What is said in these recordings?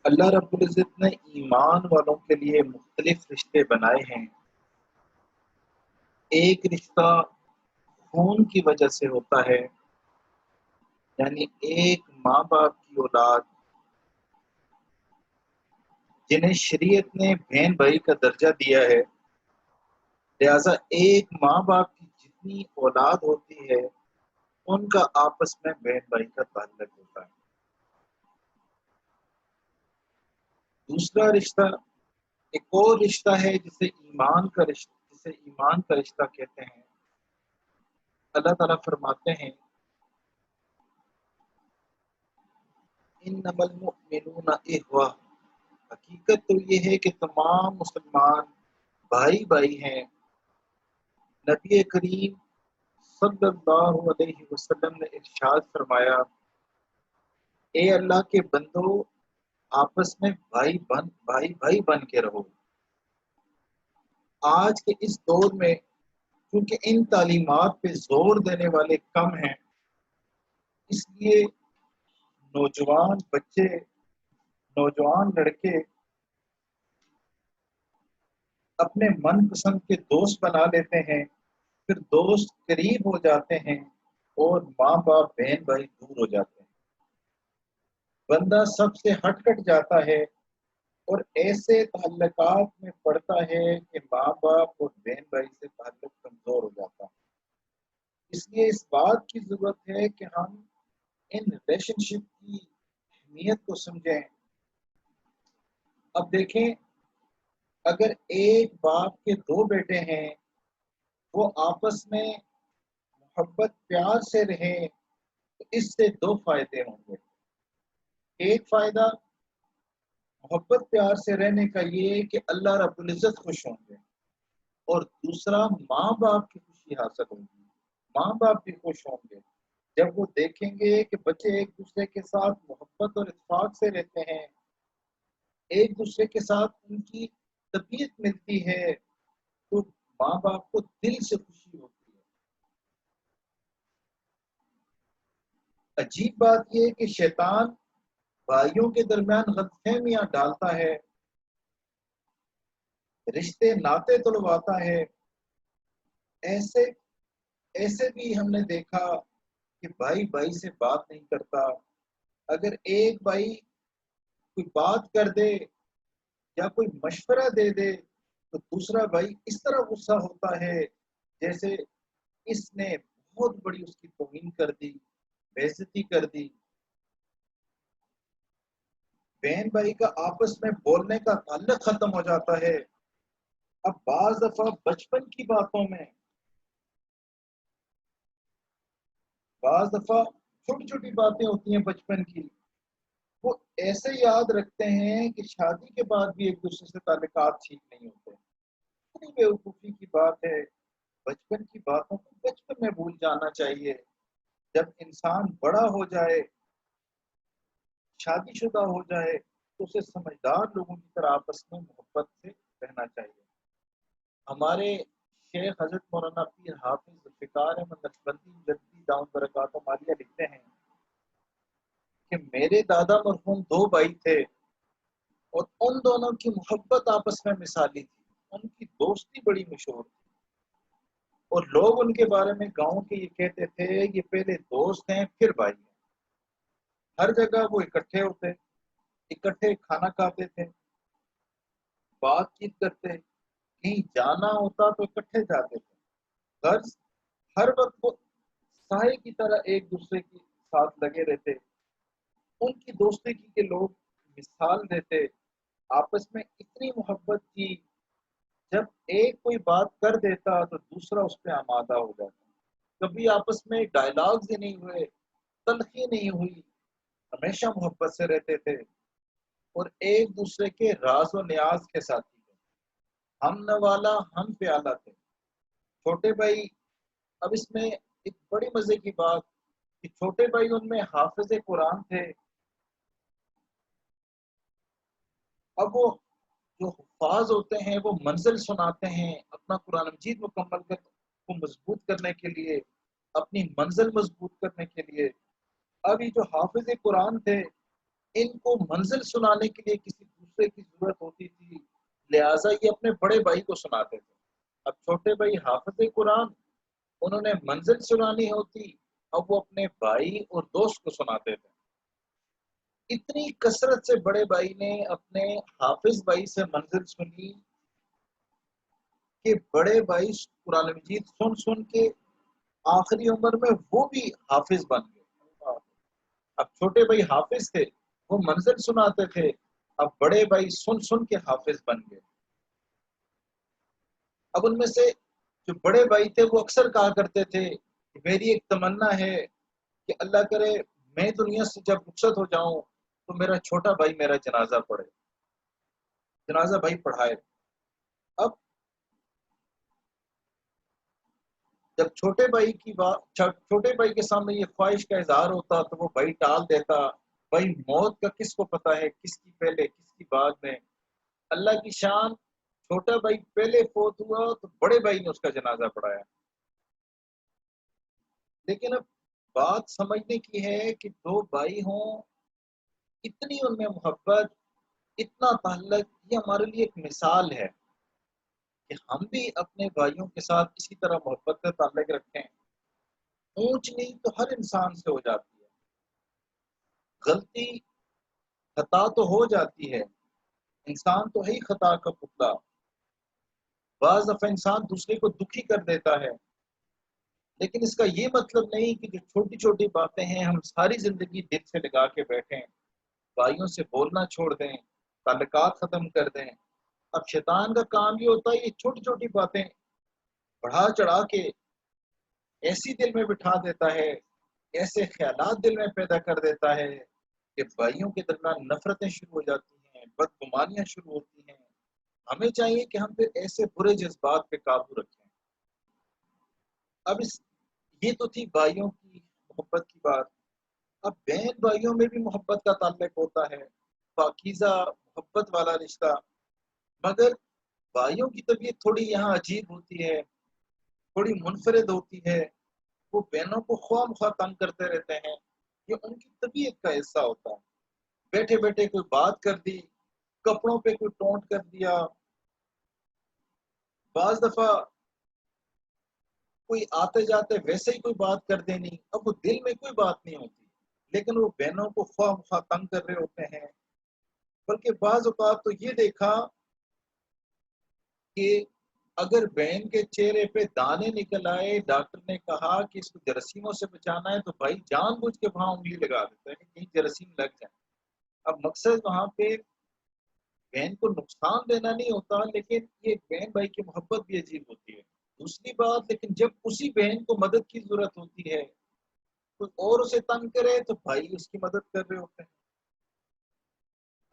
اللہ رب العزت نے ایمان والوں کے لیے مختلف رشتے بنائے ہیں۔ ایک رشتہ خون کی وجہ سے ہوتا ہے، یعنی ایک ماں باپ کی اولاد جنہیں شریعت نے بہن بھائی کا درجہ دیا ہے، لہذا ایک ماں باپ کی جتنی اولاد ہوتی ہے ان کا آپس میں بہن بھائی کا تعلق ہوتا ہے۔ دوسرا رشتہ ایک اور رشتہ ہے جسے ایمان کا رشتہ کہتے ہیں۔ اللہ تعالیٰ فرماتے ہیں انما المؤمنون اخوہ، حقیقت تو یہ ہے کہ تمام مسلمان بھائی بھائی ہیں۔ نبی کریم صلی اللہ علیہ وسلم نے ارشاد فرمایا، اے اللہ کے بندو، آپس میں بھائی بن کے رہو۔ آج کے اس دور میں کیونکہ ان تعلیمات پہ زور دینے والے کم ہیں، اس لیے نوجوان بچے، نوجوان لڑکے اپنے من پسند کے دوست بنا لیتے ہیں، پھر دوست قریب ہو جاتے ہیں اور ماں باپ بہن بھائی دور ہو جاتے ہیں۔ بندہ سب سے ہٹ کٹ جاتا ہے اور ایسے تعلقات میں پڑتا ہے کہ ماں باپ اور بہن بھائی سے تعلق کمزور ہو جاتا ہے۔ اس لیے اس بات کی ضرورت ہے کہ ہم ان ریلیشن شپ کی اہمیت کو سمجھیں۔ اب دیکھیں، اگر ایک باپ کے دو بیٹے ہیں، وہ آپس میں محبت پیار سے رہیں تو اس سے دو فائدے ہوں گے۔ ایک فائدہ محبت پیار سے رہنے کا یہ کہ اللہ رب العزت خوش ہوں گے، اور دوسرا ماں باپ کی خوشی حاصل ہوگی، ماں باپ بھی خوش ہوں گے جب وہ دیکھیں گے کہ بچے ایک دوسرے کے ساتھ محبت اور اتفاق سے رہتے ہیں، ایک دوسرے کے ساتھ ان کی طبیعت ملتی ہے، تو ماں باپ کو دل سے خوشی ہوتی ہے۔ عجیب بات یہ کہ شیطان بھائیوں کے درمیان غلط فہمیاں ڈالتا ہے، رشتے ناطے تلواتا ہے۔ ایسے ایسے بھی ہم نے دیکھا کہ بھائی بھائی سے بات نہیں کرتا۔ اگر ایک بھائی کوئی بات کر دے یا کوئی مشورہ دے دے تو دوسرا بھائی اس طرح غصہ ہوتا ہے جیسے اس نے بہت بڑی اس کی توہین کر دی، بےعزتی کر دی۔ بہن بھائی کا آپس میں بولنے کا تعلق ختم ہو جاتا ہے۔ اب بعض دفعہ بچپن کی باتوں میں، بعض دفعہ چھوٹی چھوٹی باتیں ہوتی ہیں بچپن کی، وہ ایسے یاد رکھتے ہیں کہ شادی کے بعد بھی ایک دوسرے سے تعلقات ٹھیک نہیں ہوتے۔ اتنی بیوقوفی کی بات ہے، بچپن کی باتوں کو بچپن میں بھول جانا چاہیے۔ جب انسان بڑا ہو جائے، شادی شدہ ہو جائے، تو اسے سمجھدار لوگوں کی طرح آپس میں محبت سے رہنا چاہیے۔ ہمارے شیخ حضرت مولانا پیر حافظ ذوالفقار احمد نقشبندی جدی دامت برکاتہ عالیہ لکھتے ہیں کہ میرے دادا مرحوم دو بھائی تھے اور ان دونوں کی محبت آپس میں مثالی تھی، ان کی دوستی بڑی مشہور تھی، اور لوگ ان کے بارے میں گاؤں کے یہ کہتے تھے یہ پہلے دوست ہیں پھر بھائی ہیں۔ ہر جگہ وہ اکٹھے ہوتے، اکٹھے کھانا کھاتے تھے، بات چیت کرتے، کہیں جانا ہوتا تو اکٹھے جاتے تھے۔ غرض ہر وقت وہ سائے کی طرح ایک دوسرے کے ساتھ لگے رہتے۔ ان کی دوستی کی کہ لوگ مثال دیتے، آپس میں اتنی محبت تھی، جب ایک کوئی بات کر دیتا تو دوسرا اس پہ آمادہ ہو جاتا۔ کبھی آپس میں ڈائلاگز ہی نہیں ہوئے، تلخی نہیں ہوئی، ہمیشہ محبت سے رہتے تھے اور ایک دوسرے کے راز و نیاز کے ساتھی تھے۔ ہم نوالا ہم پیالہ تھے۔ چھوٹے بھائی، اب اس میں ایک بڑی مزے کی بات کہ چھوٹے بھائی ان میں حافظ قرآن تھے۔ اب وہ جو حفاظ ہوتے ہیں وہ منزل سناتے ہیں اپنا قرآن مجید مکمل کر کو مضبوط کرنے کے لیے، اپنی منزل مضبوط کرنے کے لیے۔ اب یہ جو حافظ قرآن تھے ان کو منزل سنانے کے لیے کسی دوسرے کی ضرورت ہوتی تھی، لہٰذا یہ اپنے بڑے بھائی کو سناتے تھے۔ اب چھوٹے بھائی حافظ قرآن، انہوں نے منزل سنانی ہوتی، اب وہ اپنے بھائی اور دوست کو سناتے تھے۔ اتنی کثرت سے بڑے بھائی نے اپنے حافظ بھائی سے منزل سنی کہ بڑے بھائی قرآن مجید سن سن کے آخری عمر میں وہ بھی حافظ بن گئے۔ اب چھوٹے بھائی حافظ تھے، وہ منزل سناتے تھے، اب بڑے بھائی سن سن کے حافظ بن گئے۔ اب ان میں سے جو بڑے بھائی تھے وہ اکثر کہا کرتے تھے کہ میری ایک تمنا ہے کہ اللہ کرے میں دنیا سے جب رخصت ہو جاؤں تو میرا چھوٹا بھائی میرا جنازہ پڑھے، جنازہ بھائی پڑھائے۔ اب جب چھوٹے بھائی کی بات، چھوٹے بھائی کے سامنے یہ خواہش کا اظہار ہوتا تو وہ بھائی ٹال دیتا۔ بھائی موت کا کس کو پتا ہے، کس کی پہلے کس کی بعد میں۔ اللہ کی شان، چھوٹا بھائی پہلے فوت ہوا تو بڑے بھائی نے اس کا جنازہ پڑھایا۔ لیکن اب بات سمجھنے کی ہے کہ دو بھائی ہوں، اتنی ان میں محبت، اتنا تعلق، یہ ہمارے لیے ایک مثال ہے کہ ہم بھی اپنے بھائیوں کے ساتھ اسی طرح محبت کا تعلق رکھیں۔ اونچ نیچ تو ہر انسان سے ہو جاتی ہے، غلطی خطا تو ہو جاتی ہے، انسان تو ہے ہی خطا کا پتلا۔ بعض دفعہ انسان دوسرے کو دکھی کر دیتا ہے، لیکن اس کا یہ مطلب نہیں کہ جو چھوٹی چھوٹی باتیں ہیں ہم ساری زندگی دل سے لگا کے بیٹھیں، بھائیوں سے بولنا چھوڑ دیں، تعلقات ختم کر دیں۔ اب شیطان کا کام یہ ہوتا ہے، یہ چھوٹی چھوٹی باتیں بڑھا چڑھا کے ایسی دل میں بٹھا دیتا ہے، ایسے خیالات دل میں پیدا کر دیتا ہے کہ بھائیوں کے درمیان نفرتیں شروع ہو جاتی ہیں، بدگمانیاں شروع ہوتی ہیں۔ ہمیں چاہیے کہ ہم پھر ایسے برے جذبات پہ قابو رکھیں۔ اب یہ تو تھی بھائیوں کی محبت کی بات۔ اب بہن بھائیوں میں بھی محبت کا تعلق ہوتا ہے، پاکیزہ محبت والا رشتہ، مگر بھائیوں کی طبیعت تھوڑی یہاں عجیب ہوتی ہے، تھوڑی منفرد ہوتی ہے۔ وہ بہنوں کو خواہ مخواہ تنگ کرتے رہتے ہیں، یہ ان کی طبیعت کا حصہ ہوتا ہے۔ بیٹھے بیٹھے کوئی بات کر دی، کپڑوں پہ کوئی ٹونٹ کر دیا، بعض دفعہ کوئی آتے جاتے ویسے ہی کوئی بات کر دینی۔ اب وہ دل میں کوئی بات نہیں ہوتی، لیکن وہ بہنوں کو خواہ مخواہ تنگ کر رہے ہوتے ہیں۔ بلکہ بعض اوقات تو یہ دیکھا کہ اگر بہن کے چہرے پہ دانے نکل آئے، ڈاکٹر نے کہا کہ اس کو جراثیموں سے بچانا ہے، تو بھائی جان بوجھ کے وہاں انگلی لگا دیتا ہے کہ کہیں جراثیم لگ جائیں۔ اب مقصد وہاں پہ بہن کو نقصان دینا نہیں ہوتا، لیکن یہ بہن بھائی کی محبت بھی عجیب ہوتی ہے۔ دوسری بات، لیکن جب اسی بہن کو مدد کی ضرورت ہوتی ہے، کوئی اور اسے تنگ کرے تو بھائی اس کی مدد کر رہے ہوتے ہیں۔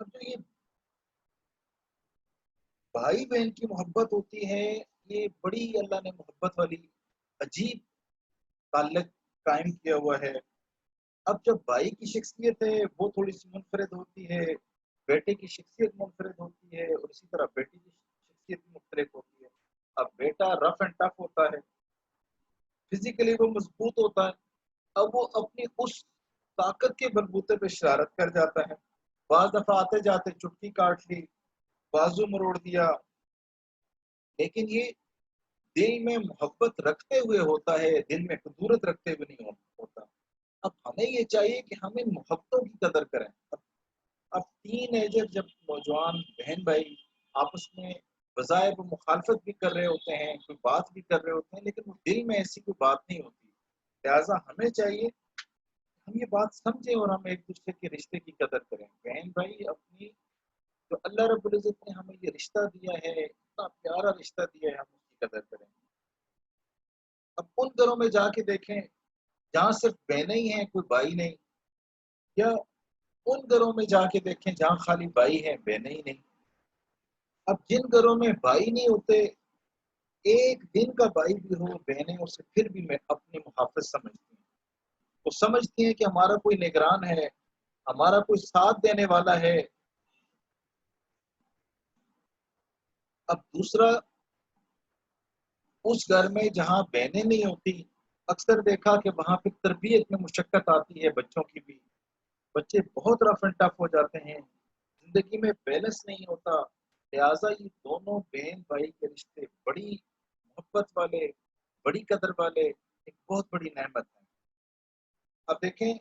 اب جو یہ بھائی بہن کی محبت ہوتی ہے، یہ بڑی اللہ نے محبت والی عجیب تعلق قائم کیا ہوا ہے۔ اب جب بھائی کی شخصیت ہے وہ تھوڑی سی منفرد ہوتی ہے، بیٹے کی شخصیت منفرد ہوتی ہے، اور اسی طرح بیٹی کی شخصیت مختلف ہوتی ہے۔ اب بیٹا رف اینڈ ٹف ہوتا ہے، فزیکلی وہ مضبوط ہوتا ہے، اب وہ اپنی اس طاقت کے بلبوتے پہ شرارت کر جاتا ہے۔ بعض دفعہ آتے جاتے چٹکی کاٹ لی، بازو مروڑ دیا، لیکن یہ دل میں محبت رکھتے ہوئے ہوتا ہے، دل میں قدورت رکھتے ہوئے نہیں ہوتا۔ اب ہمیں یہ چاہیے کہ ہم ان محبتوں کی قدر کریں۔ اب تین ایجر جب نوجوان بہن بھائی آپس میں بظاہر وہ مخالفت بھی کر رہے ہوتے ہیں، کوئی بات بھی کر رہے ہوتے ہیں، لیکن وہ دل میں ایسی کوئی بات نہیں ہوتی، لہٰذا ہمیں چاہیے ہم یہ بات سمجھیں اور ہم ایک دوسرے کے رشتے کی قدر کریں۔ بہن بھائی اپنی جو اللہ رب العزت نے ہمیں یہ رشتہ دیا ہے، اتنا پیارا رشتہ دیا ہے، ہم اس کی قدر کریں۔ اب ان گھروں میں جا کے دیکھیں جہاں صرف بہنیں ہی ہیں، کوئی بھائی نہیں، یا ان گھروں میں جا کے دیکھیں جہاں خالی بھائی ہیں بہنیں ہی نہیں۔ اب جن گھروں میں بھائی نہیں ہوتے، ایک دن کا بھائی بھی ہو، بہنیں اسے پھر بھی میں اپنے محافظ سمجھتی ہیں، وہ سمجھتی ہیں کہ ہمارا کوئی نگران ہے، ہمارا کوئی ساتھ دینے والا ہے۔ اب دوسرا، اس گھر میں جہاں بہنیں نہیں ہوتی، اکثر دیکھا کہ وہاں پہ تربیت میں مشقت آتی ہے بچوں کی بھی، بچے بہت رف اینڈ ٹف ہو جاتے ہیں، زندگی میں بیلنس نہیں ہوتا، لہٰذا یہ دونوں بہن بھائی کے رشتے بڑی محبت والے، بڑی قدر والے، ایک بہت بڑی نعمت ہے۔ اب دیکھیں